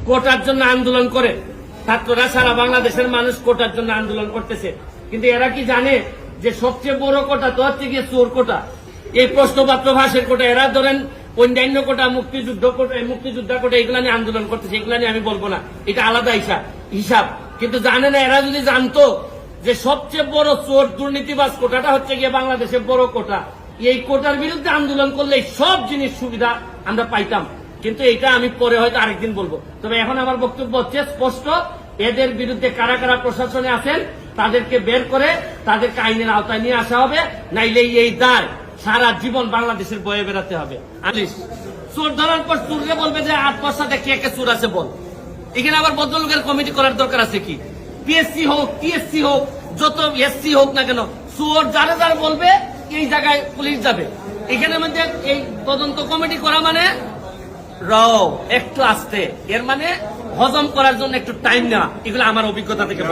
কোটার জন্য আন্দোলন করে। ছাত্ররা সারা বাংলাদেশের মানুষ কোটার জন্য আন্দোলন করতেছে, কিন্তু এরা কি জানে যে সবচেয়ে বড় কোটা তো হচ্ছে গিয়ে চোর কোটা, এই প্রশ্নপত্র ভাষের কোটা। এরা ধরেন অন্যান্য কোটা, মুক্তিযোদ্ধা কোটা, এগুলা নিয়ে আন্দোলন করতেছে, এগুলা নিয়ে আমি বলবো না, এটা আলাদা হিসাব। কিন্তু জানে না, এরা যদি জানতো যে সবচেয়ে বড় চোর দুর্নীতিবাজ কোটাটা হচ্ছে গিয়ে বাংলাদেশের বড় কোটা, এই কোটার বিরুদ্ধে আন্দোলন করলে সব জিনিস সুবিধা আমরা পাইতাম। কিন্তু এটা আমি পরে হয়তো আরেকদিন বলবো। তবে এখন আমার বক্তব্য হচ্ছে স্পষ্ট, এদের বিরুদ্ধে কারা কারা প্রশাসনে আছেন তাদেরকে বের করে তাদেরকে আইনের আওতায় নিয়ে আসা হবে, নাইলে এই দায় সারা জীবন বাংলাদেশের বয়ে বেড়াতে হবে। চোর ধরার পর চোরকে বলবে যে 8 পয়সাতে কে কে চোর আছে বল। এখানে আবার ভদ্রলোকের কমিটি করার দরকার আছে কি? পিএসসি হোক, টিএসসি হোক, যত এসসি হোক না কেন, চোর যারা যারা বলবে এই জায়গায় পুলিশ যাবে। এখানে মধ্যে এই তদন্ত কমিটি করা মানে একটু আস্তে, এর মানে হজম করার জন্য একটু টাইম নেওয়া। এগুলো আমার অভিজ্ঞতা থেকে বলবো।